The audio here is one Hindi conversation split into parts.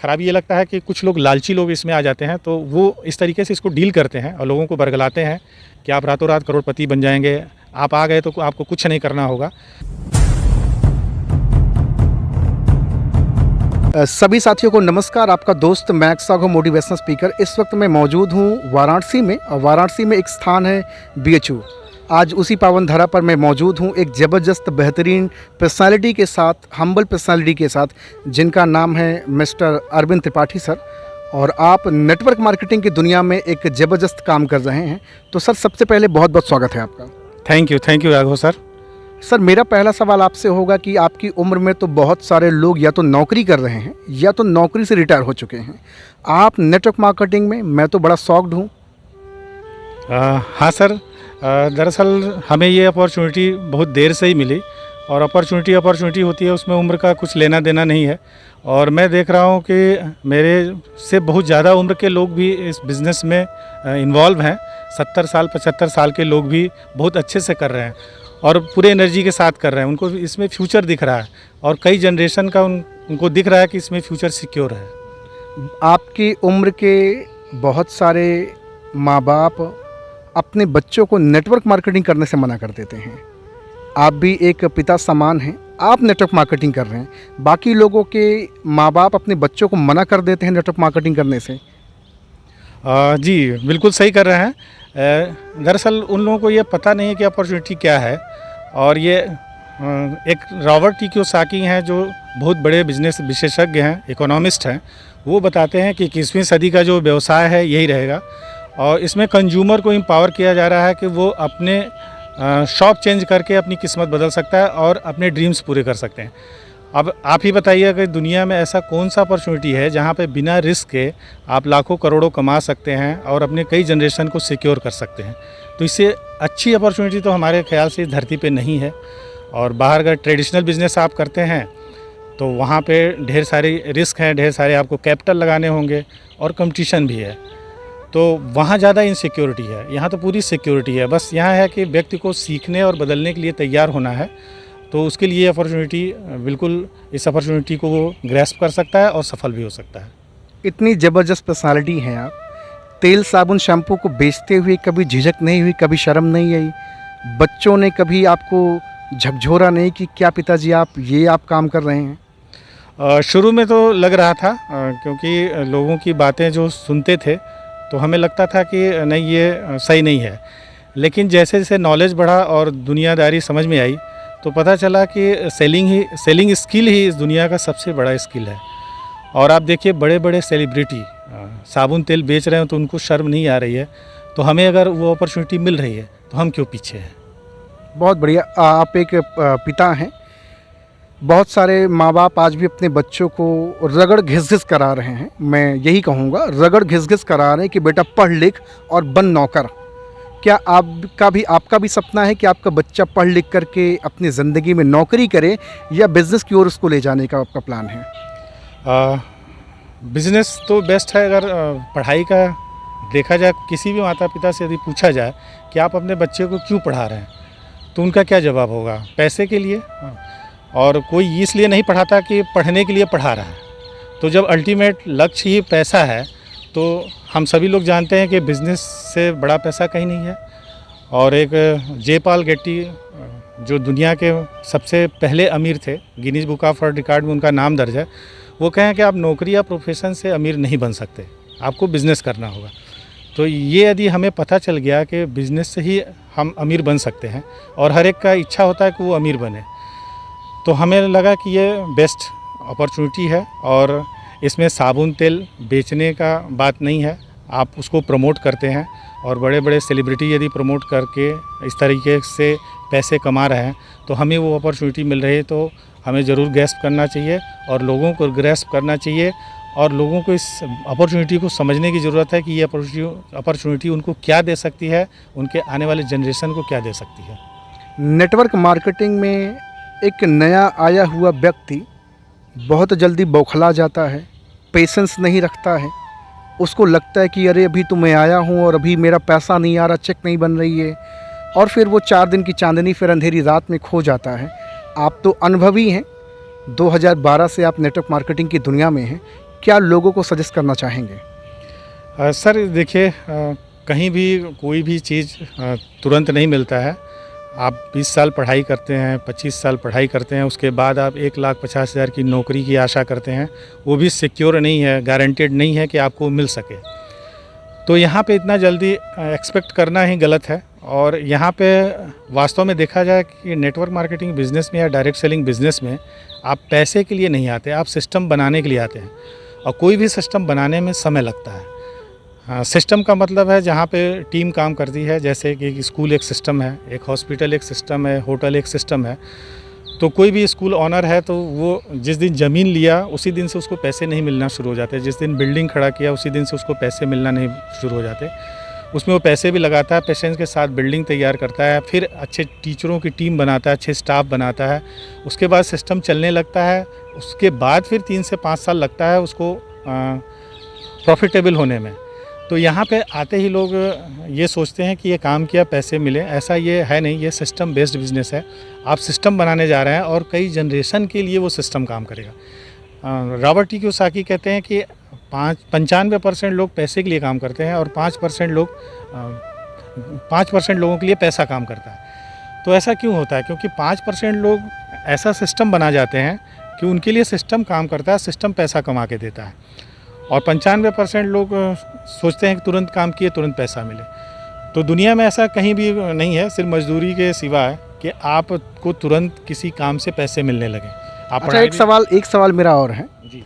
ख़राबी ये लगता है कि कुछ लोग लालची लोग इसमें आ जाते हैं, तो वो इस तरीके से इसको डील करते हैं और लोगों को बरगलाते हैं कि आप रातों रात करोड़पति बन जाएंगे, आप आ गए तो आपको कुछ नहीं करना होगा। सभी साथियों को नमस्कार। आपका दोस्त मैक्स सागो मोटिवेशनल स्पीकर। इस वक्त मैं मौजूद हूँ वाराणसी में, और वाराणसी में एक स्थान है BHU। आज उसी पावन धरा पर मैं मौजूद हूँ एक ज़बरदस्त बेहतरीन पर्सनालिटी के साथ, हम्बल पर्सनालिटी के साथ, जिनका नाम है मिस्टर अरविंद त्रिपाठी सर। और आप नेटवर्क मार्केटिंग की दुनिया में एक ज़बरदस्त काम कर रहे हैं। तो सर, सबसे पहले बहुत बहुत स्वागत है आपका। Thank you Raghav sir. Sir, मेरा पहला सवाल आपसे होगा कि आपकी उम्र में तो बहुत सारे लोग या तो नौकरी कर रहे हैं या तो नौकरी से रिटायर हो चुके हैं। आप नेटवर्क मार्केटिंग में, मैं तो बड़ा शॉक्ड हूँ। हाँ सर, दरअसल हमें ये अपॉर्चुनिटी बहुत देर से ही मिली, और अपॉर्चुनिटी होती है, उसमें उम्र का कुछ लेना देना नहीं है। और मैं देख रहा हूँ कि मेरे से बहुत ज़्यादा उम्र के लोग भी इस बिज़नेस में इन्वॉल्व हैं। 70 साल 75 साल के लोग भी बहुत अच्छे से कर रहे हैं और पूरे एनर्जी के साथ कर रहे हैं। उनको इसमें फ्यूचर दिख रहा है और कई जनरेशन का उनको दिख रहा है कि इसमें फ्यूचर सिक्योर है। आपकी उम्र के बहुत सारे माँ बाप अपने बच्चों को नेटवर्क मार्केटिंग करने से मना कर देते हैं। आप भी एक पिता समान हैं, आप नेटवर्क मार्केटिंग कर रहे हैं। बाकी लोगों के माँ बाप अपने बच्चों को मना कर देते हैं नेटवर्क मार्केटिंग करने से। जी, बिल्कुल सही कर रहे हैं। दरअसल उन लोगों को ये पता नहीं है कि अपॉर्चुनिटी क्या है। और ये एक रॉबर्ट टी कियोसाकी हैं, जो बहुत बड़े बिजनेस विशेषज्ञ हैं, इकोनॉमिस्ट हैं। वो बताते हैं कि 21वीं सदी का जो व्यवसाय है यही रहेगा, और इसमें कंज्यूमर को एम्पावर किया जा रहा है कि वो अपने शॉप चेंज करके अपनी किस्मत बदल सकता है और अपने ड्रीम्स पूरे कर सकते हैं। अब आप ही बताइए कि दुनिया में ऐसा कौन सा अपॉर्चुनिटी है जहाँ पे बिना रिस्क के आप लाखों करोड़ों कमा सकते हैं और अपने कई जनरेशन को सिक्योर कर सकते हैं। तो इससे अच्छी अपॉर्चुनिटी तो हमारे ख्याल से इस धरती पे नहीं है। और बाहर अगर ट्रेडिशनल बिजनेस आप करते हैं तो वहाँ पे ढेर सारी रिस्क हैं, ढेर सारे आपको कैपिटल लगाने होंगे और कंपटीशन भी है, तो वहाँ ज़्यादा इनसिक्योरिटी है। यहाँ तो पूरी सिक्योरिटी है। बस यहाँ है कि व्यक्ति को सीखने और बदलने के लिए तैयार होना है, तो उसके लिए अपॉर्चुनिटी, बिल्कुल इस अपॉर्चुनिटी को वो ग्रैस्प कर सकता है और सफल भी हो सकता है। इतनी ज़बरदस्त पर्सनालिटी हैं आप। तेल साबुन शैम्पू को बेचते हुए कभी झिझक नहीं हुई, कभी शर्म नहीं आई? बच्चों ने कभी आपको झकझोरा नहीं कि क्या पिताजी आप काम कर रहे हैं? शुरू में तो लग रहा था, क्योंकि लोगों की बातें जो सुनते थे तो हमें लगता था कि नहीं, ये सही नहीं है। लेकिन जैसे जैसे नॉलेज बढ़ा और दुनियादारी समझ में आई तो पता चला कि सेलिंग स्किल ही इस दुनिया का सबसे बड़ा स्किल है। और आप देखिए, बड़े बड़े सेलिब्रिटी साबुन तेल बेच रहे हैं तो उनको शर्म नहीं आ रही है। तो हमें अगर वो अपॉर्चुनिटी मिल रही है तो हम क्यों पीछे हैं? बहुत बढ़िया। आप एक पिता हैं। बहुत सारे माँ बाप आज भी अपने बच्चों को रगड़ घिस करा रहे हैं। मैं यही कहूँगा, रगड़ घिस करा रहे हैं कि बेटा पढ़ लिख और बन नौकर। क्या आपका भी सपना है कि आपका बच्चा पढ़ लिख करके अपनी ज़िंदगी में नौकरी करे, या बिज़नेस की ओर उसको ले जाने का आपका प्लान है? बिज़नेस तो बेस्ट है। अगर पढ़ाई का देखा जाए, किसी भी माता पिता से यदि पूछा जाए कि आप अपने बच्चे को क्यों पढ़ा रहे हैं, तो उनका क्या जवाब होगा? पैसे के लिए। और कोई इसलिए नहीं पढ़ाता कि पढ़ने के लिए पढ़ा रहा है। तो जब अल्टीमेट लक्ष्य ही पैसा है, तो हम सभी लोग जानते हैं कि बिज़नेस से बड़ा पैसा कहीं नहीं है। और एक जयपाल गेट्टी, जो दुनिया के सबसे पहले अमीर थे, Guinness book of world record में उनका नाम दर्ज है, वो कहें कि आप नौकरी या प्रोफेशन से अमीर नहीं बन सकते, आपको बिज़नेस करना होगा। तो ये यदि हमें पता चल गया कि बिज़नेस से ही हम अमीर बन सकते हैं, और हर एक का इच्छा होता है कि वो अमीर बने, तो हमें लगा कि ये बेस्ट अपॉर्चुनिटी है। और इसमें साबुन तेल बेचने का बात नहीं है, आप उसको प्रमोट करते हैं, और बड़े बड़े सेलिब्रिटी यदि प्रमोट करके इस तरीके से पैसे कमा रहे हैं तो हमें वो अपॉर्चुनिटी मिल रही है, तो हमें ज़रूर ग्रैस्प करना चाहिए और लोगों को ग्रैस्प करना चाहिए। और लोगों को इस अपॉर्चुनिटी को समझने की ज़रूरत है कि ये अपॉर्चुनिटी उनको क्या दे सकती है, उनके आने वाले जनरेशन को क्या दे सकती है। नेटवर्क मार्केटिंग में एक नया आया हुआ व्यक्ति बहुत जल्दी बौखला जाता है, पेशेंस नहीं रखता है। उसको लगता है कि अरे अभी तो मैं आया हूँ और अभी मेरा पैसा नहीं आ रहा, चेक नहीं बन रही है, और फिर वो 4 दिन की चांदनी फिर अंधेरी रात में खो जाता है। आप तो अनुभवी हैं, 2012 से आप नेटवर्क मार्केटिंग की दुनिया में हैं। क्या लोगों को सजेस्ट करना चाहेंगे? सर देखिए, कहीं भी कोई भी चीज़ तुरंत नहीं मिलता है। आप 20 साल पढ़ाई करते हैं, 25 साल पढ़ाई करते हैं, उसके बाद आप 1,50,000 की नौकरी की आशा करते हैं, वो भी सिक्योर नहीं है, गारंटेड नहीं है कि आपको मिल सके। तो यहाँ पे इतना जल्दी एक्सपेक्ट करना ही गलत है। और यहाँ पे वास्तव में देखा जाए कि नेटवर्क मार्केटिंग बिज़नेस में या डायरेक्ट सेलिंग बिज़नेस में आप पैसे के लिए नहीं आते, आप सिस्टम बनाने के लिए आते हैं। और कोई भी सिस्टम बनाने में समय लगता है। सिस्टम का मतलब है जहाँ पे टीम काम करती है, जैसे कि स्कूल एक सिस्टम है, एक हॉस्पिटल एक सिस्टम है, होटल एक सिस्टम है। तो कोई भी स्कूल ऑनर है तो वो जिस दिन ज़मीन लिया उसी दिन से उसको पैसे नहीं मिलना शुरू हो जाते। जिस दिन बिल्डिंग खड़ा किया उसी दिन से उसको पैसे मिलना नहीं शुरू हो जाते। उसमें वो पैसे भी लगाता है, पेशेंस के साथ बिल्डिंग तैयार करता है, फिर अच्छे टीचरों की टीम बनाता है, अच्छे स्टाफ बनाता है, उसके बाद सिस्टम चलने लगता है। उसके बाद फिर 3 से 5 साल लगता है उसको प्रॉफिटेबल होने में। तो यहाँ पे आते ही लोग ये सोचते हैं कि ये काम किया पैसे मिले, ऐसा ये है नहीं। ये सिस्टम बेस्ड बिजनेस है। आप सिस्टम बनाने जा रहे हैं और कई जनरेशन के लिए वो सिस्टम काम करेगा। रॉबर्ट टी कियोसाकी कहते हैं कि 95% लोग पैसे के लिए काम करते हैं और 5% लोगों के लिए पैसा काम करता है। तो ऐसा क्यों होता है? क्योंकि 5% लोग ऐसा सिस्टम बना जाते हैं कि उनके लिए सिस्टम काम करता है, सिस्टम पैसा कमा के देता है। और 95% लोग सोचते हैं कि तुरंत काम किए तुरंत पैसा मिले। तो दुनिया में ऐसा कहीं भी नहीं है, सिर्फ मजदूरी के सिवा है कि आपको तुरंत किसी काम से पैसे मिलने लगे। आप अच्छा, एक सवाल मेरा और है जी।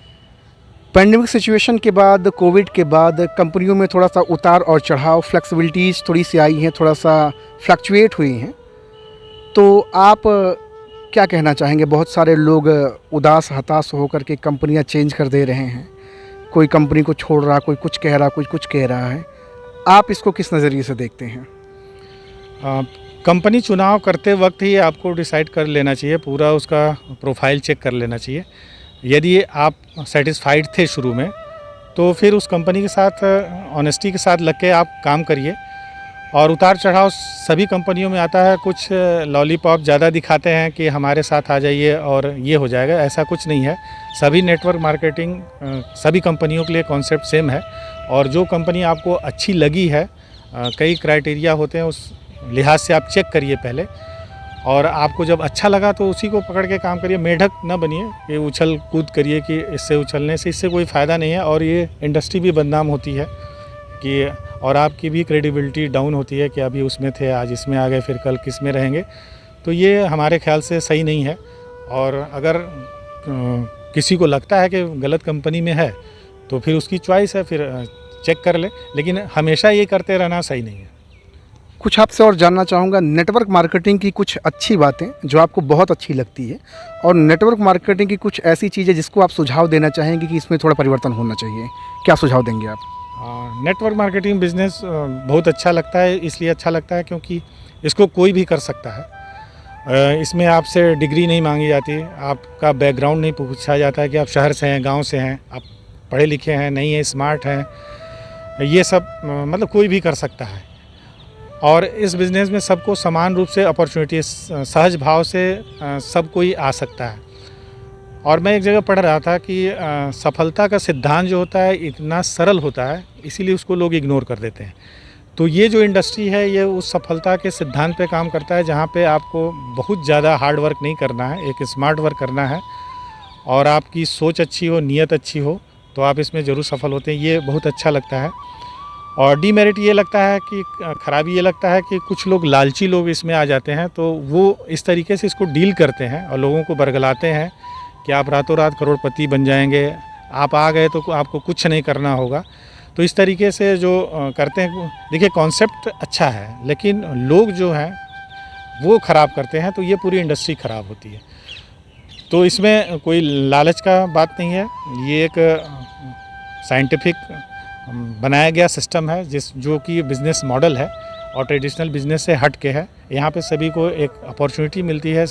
पैंडेमिक सिचुएशन के बाद, कोविड के बाद कंपनियों में थोड़ा सा उतार और चढ़ाव, फ्लेक्सिबिलिटीज़ थोड़ी सी आई हैं, थोड़ा सा फ्लक्चुएट हुई हैं। तो आप क्या कहना चाहेंगे? बहुत सारे लोग उदास हताश होकर के कंपनियां चेंज कर दे रहे हैं। कोई कंपनी को छोड़ रहा, कोई कुछ कह रहा, कोई कुछ कह रहा है। आप इसको किस नज़रिए से देखते हैं? कंपनी चुनाव करते वक्त ही आपको डिसाइड कर लेना चाहिए, पूरा उसका प्रोफाइल चेक कर लेना चाहिए। यदि आप सेटिस्फाइड थे शुरू में तो फिर उस कंपनी के साथ ऑनेस्टी के साथ लग के आप काम करिए। और उतार चढ़ाव सभी कंपनियों में आता है। कुछ लॉलीपॉप ज़्यादा दिखाते हैं कि हमारे साथ आ जाइए और ये हो जाएगा, ऐसा कुछ नहीं है। सभी नेटवर्क मार्केटिंग सभी कंपनियों के लिए कॉन्सेप्ट सेम है। और जो कंपनी आपको अच्छी लगी है, कई क्राइटेरिया होते हैं, उस लिहाज से आप चेक करिए पहले। और आपको जब अच्छा लगा तो उसी को पकड़ के काम करिए। मेढक न बनिए कि उछल कूद करिए कि इससे उछलने से इससे कोई फ़ायदा नहीं है। और ये इंडस्ट्री भी बदनाम होती है कि, और आपकी भी क्रेडिबिलिटी डाउन होती है कि अभी उसमें थे, आज इसमें आ गए, फिर कल किस में रहेंगे। तो ये हमारे ख्याल से सही नहीं है। और अगर किसी को लगता है कि गलत कंपनी में है तो फिर उसकी चॉइस है, फिर चेक कर ले। लेकिन हमेशा ये करते रहना सही नहीं है। कुछ आपसे और जानना चाहूँगा, नेटवर्क मार्केटिंग की कुछ अच्छी बातें जो आपको बहुत अच्छी लगती है, और नेटवर्क मार्केटिंग की कुछ ऐसी चीज़ें जिसको आप सुझाव देना चाहेंगे कि इसमें थोड़ा परिवर्तन होना चाहिए। क्या सुझाव देंगे आप? नेटवर्क मार्केटिंग बिज़नेस बहुत अच्छा लगता है। इसलिए अच्छा लगता है क्योंकि इसको कोई भी कर सकता है। इसमें आपसे डिग्री नहीं मांगी जाती, आपका बैकग्राउंड नहीं पूछा जाता है कि आप शहर से हैं, गांव से हैं, आप पढ़े लिखे हैं नहीं हैं, स्मार्ट हैं। ये सब मतलब कोई भी कर सकता है। और इस बिज़नेस में सबको समान रूप से अपॉर्चुनिटी, सहज भाव से सब कोई आ सकता है। और मैं एक जगह पढ़ रहा था कि सफलता का सिद्धांत जो होता है इतना सरल होता है, इसीलिए उसको लोग इग्नोर कर देते हैं। तो ये जो इंडस्ट्री है ये उस सफलता के सिद्धांत पे काम करता है, जहाँ पे आपको बहुत ज़्यादा हार्ड वर्क नहीं करना है, एक स्मार्ट वर्क करना है। और आपकी सोच अच्छी हो, नीयत अच्छी हो, तो आप इसमें ज़रूर सफल होते हैं। ये बहुत अच्छा लगता है। और डीमेरिट ये लगता है कि, ख़राबी ये लगता है कि कुछ लोग लालची लोग इसमें आ जाते हैं, तो वो इस तरीके से इसको डील करते हैं और लोगों को बरगलाते हैं कि आप रातों रात करोड़पति बन जाएंगे, आप आ गए तो आपको कुछ नहीं करना होगा। तो इस तरीके से जो करते हैं, देखिए कॉन्सेप्ट अच्छा है लेकिन लोग जो हैं वो ख़राब करते हैं, तो ये पूरी इंडस्ट्री ख़राब होती है। तो इसमें कोई लालच का बात नहीं है। ये एक साइंटिफिक बनाया गया सिस्टम है जो कि बिज़नेस मॉडल है और ट्रेडिशनल बिज़नेस से हट के है। यहाँ पे सभी को एक अपॉर्चुनिटी मिलती है,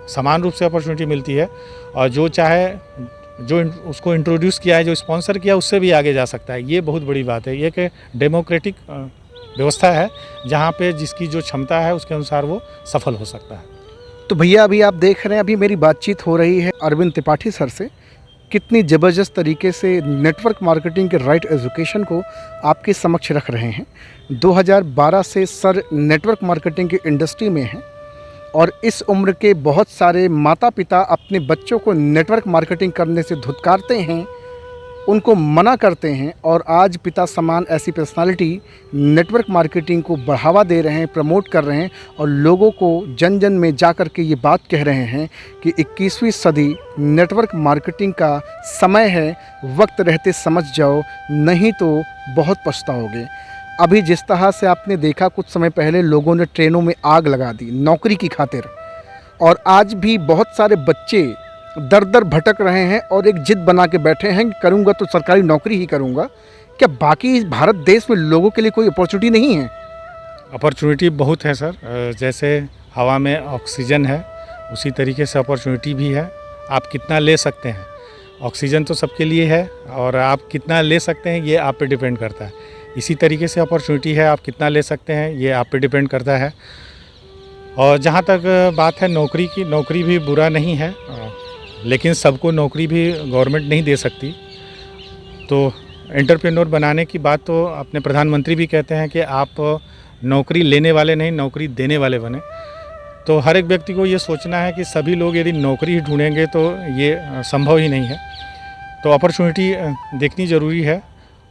समान रूप से अपॉर्चुनिटी मिलती है। और जो चाहे, जो उसको इंट्रोड्यूस किया है, जो स्पॉन्सर किया, उससे भी आगे जा सकता है। ये बहुत बड़ी बात है। ये एक डेमोक्रेटिक व्यवस्था है जहाँ पे जिसकी जो क्षमता है उसके अनुसार वो सफल हो सकता है। तो भैया अभी आप देख रहे हैं, अभी मेरी बातचीत हो रही है अरविंद त्रिपाठी सर से कितनी ज़बरदस्त तरीके से नेटवर्क मार्केटिंग के राइट एजुकेशन को आपके समक्ष रख रहे हैं। 2012 से सर नेटवर्क मार्केटिंग की इंडस्ट्री में हैं और इस उम्र के बहुत सारे माता पिता अपने बच्चों को नेटवर्क मार्केटिंग करने से धुतकारते हैं, उनको मना करते हैं, और आज पिता समान ऐसी पर्सनालिटी नेटवर्क मार्केटिंग को बढ़ावा दे रहे हैं, प्रमोट कर रहे हैं और लोगों को जन जन में जा कर के ये बात कह रहे हैं कि 21वीं सदी नेटवर्क मार्केटिंग का समय है, वक्त रहते समझ जाओ, नहीं तो बहुत पछताओगे। अभी जिस तरह से आपने देखा, कुछ समय पहले लोगों ने ट्रेनों में आग लगा दी नौकरी की खातिर, और आज भी बहुत सारे बच्चे दर दर भटक रहे हैं और एक जिद बना के बैठे हैं कि करूँगा तो सरकारी नौकरी ही करूँगा। क्या बाकी भारत देश में लोगों के लिए कोई अपॉर्चुनिटी नहीं है? अपॉर्चुनिटी बहुत है सर। जैसे हवा में ऑक्सीजन है, उसी तरीके से अपॉर्चुनिटी भी है। आप कितना ले सकते हैं। ऑक्सीजन तो सबके लिए है और आप कितना ले सकते हैं ये आप पे डिपेंड करता है। इसी तरीके से अपॉर्चुनिटी है, आप कितना ले सकते हैं ये आप पे डिपेंड करता है। और जहाँ तक बात है नौकरी की, नौकरी भी बुरा नहीं है, लेकिन सबको नौकरी भी गवर्नमेंट नहीं दे सकती। तो एंटरप्रेन्योर बनाने की बात तो अपने प्रधानमंत्री भी कहते हैं कि आप नौकरी लेने वाले नहीं, नौकरी देने वाले बने। तो हर एक व्यक्ति को ये सोचना है कि सभी लोग यदि नौकरी ही ढूंढेंगे तो ये संभव ही नहीं है। तो अपॉर्चुनिटी देखनी ज़रूरी है।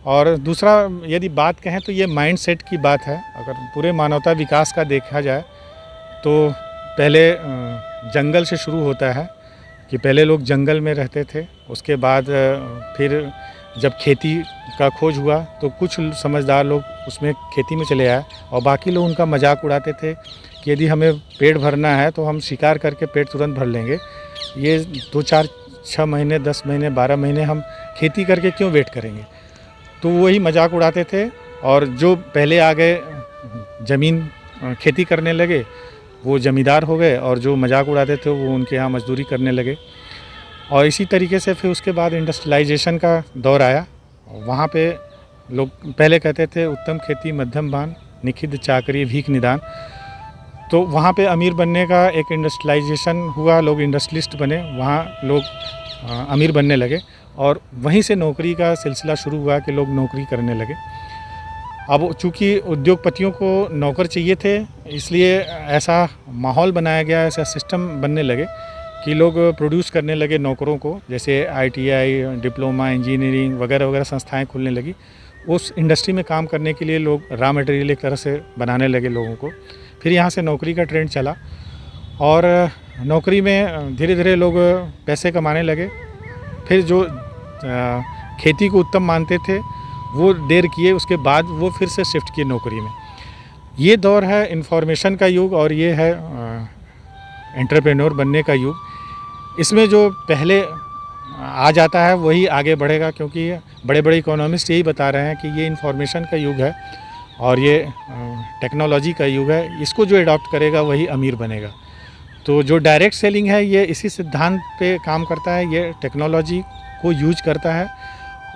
और दूसरा यदि बात कहें तो ये माइंड सेट की बात है। अगर पूरे मानवता विकास का देखा जाए तो पहले जंगल से शुरू होता है कि पहले लोग जंगल में रहते थे, उसके बाद फिर जब खेती का खोज हुआ तो कुछ समझदार लोग उसमें खेती में चले आए और बाकी लोग उनका मजाक उड़ाते थे कि यदि हमें पेट भरना है तो हम शिकार करके पेट तुरंत भर लेंगे, ये 2, 4, 6 महीने, 10 महीने, 12 महीने हम खेती करके क्यों वेट करेंगे। तो वही मजाक उड़ाते थे और जो पहले आ गए ज़मीन खेती करने लगे वो ज़मींदार हो गए और जो मजाक उड़ाते थे वो उनके यहाँ मजदूरी करने लगे। और इसी तरीके से फिर उसके बाद इंडस्ट्रियलाइजेशन का दौर आया। वहाँ पे लोग पहले कहते थे उत्तम खेती मध्यम बान, निखिद चाकरी भीख निदान। तो वहाँ पे अमीर बनने का एक इंडस्ट्रियलाइजेशन हुआ, लोग इंडस्ट्रियलिस्ट बने, वहाँ लोग अमीर बनने लगे और वहीं से नौकरी का सिलसिला शुरू हुआ कि लोग नौकरी करने लगे। अब चूँकि उद्योगपतियों को नौकर चाहिए थे, इसलिए ऐसा माहौल बनाया गया, ऐसा सिस्टम बनने लगे कि लोग प्रोड्यूस करने लगे नौकरों को। जैसे ITI, डिप्लोमा, इंजीनियरिंग वगैरह वगैरह संस्थाएं खुलने लगी। उस इंडस्ट्री में काम करने के लिए लोग रॉ मटेरियल एक तरह से बनाने लगे लोगों को। फिर यहाँ से नौकरी का ट्रेंड चला और नौकरी में धीरे धीरे लोग पैसे कमाने लगे। फिर जो खेती को उत्तम मानते थे वो देर किए, उसके बाद वो फिर से शिफ्ट किए नौकरी में। ये दौर है इंफॉर्मेशन का युग और ये है एंटरप्रेन्योर बनने का युग। इसमें जो पहले आ जाता है वही आगे बढ़ेगा, क्योंकि बड़े बड़े इकोनॉमिस्ट यही बता रहे हैं कि ये इंफॉर्मेशन का युग है और ये टेक्नोलॉजी का युग है। इसको जो अडॉप्ट करेगा वही अमीर बनेगा। तो जो डायरेक्ट सेलिंग है ये इसी सिद्धांत पे काम करता है, ये टेक्नोलॉजी को यूज करता है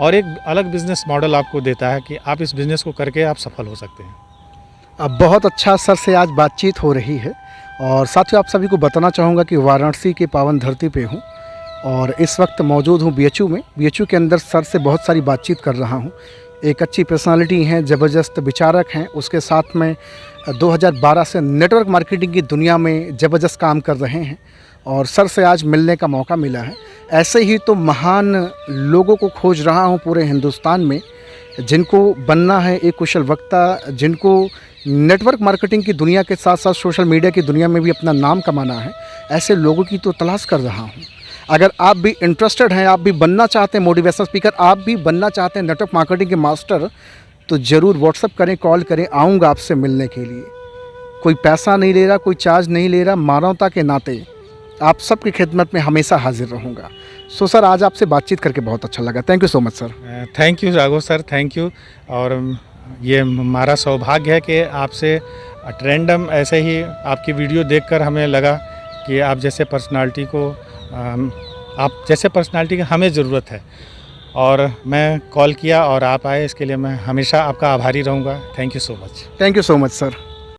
और एक अलग बिजनेस मॉडल आपको देता है कि आप इस बिज़नेस को करके आप सफल हो सकते हैं। अब बहुत अच्छा सर से आज बातचीत हो रही है और साथियों आप सभी को बताना चाहूँगा कि वाराणसी के पावन धरती पे हूँ और इस वक्त मौजूद हूँ BHU में। BHU के अंदर सर से बहुत सारी बातचीत कर रहा हूँ। एक अच्छी पर्सनालिटी हैं, ज़बरदस्त विचारक हैं, उसके साथ में 2012 से नेटवर्क मार्केटिंग की दुनिया में ज़बरदस्त काम कर रहे हैं और सर से आज मिलने का मौका मिला है। ऐसे ही तो महान लोगों को खोज रहा हूँ पूरे हिंदुस्तान में, जिनको बनना है एक कुशल वक्ता, जिनको नेटवर्क मार्केटिंग की दुनिया के साथ साथ सोशल मीडिया की दुनिया में भी अपना नाम कमाना है। ऐसे लोगों की तो तलाश कर रहा हूँ। अगर आप भी इंटरेस्टेड हैं, आप भी बनना चाहते हैं मोटिवेशनल स्पीकर, आप भी बनना चाहते हैं नेटवर्क मार्केटिंग के मास्टर, तो ज़रूर व्हाट्सअप करें, कॉल करें, आऊँगा आपसे मिलने के लिए। कोई पैसा नहीं ले रहा, कोई चार्ज नहीं ले रहा, मानवता के नाते आप सबकी खिदमत में हमेशा हाजिर रहूँगा। सो सर आज आपसे बातचीत करके बहुत अच्छा लगा। Thank you so much sir. Thank you Raghav sir, thank you. और ये हमारा सौभाग्य है कि आपसे रैंडम ऐसे ही आपकी वीडियो देखकर हमें लगा कि आप जैसे पर्सनालिटी की हमें ज़रूरत है और मैं कॉल किया और आप आए, इसके लिए मैं हमेशा आपका आभारी रहूँगा। Thank you so much. Thank you so much sir.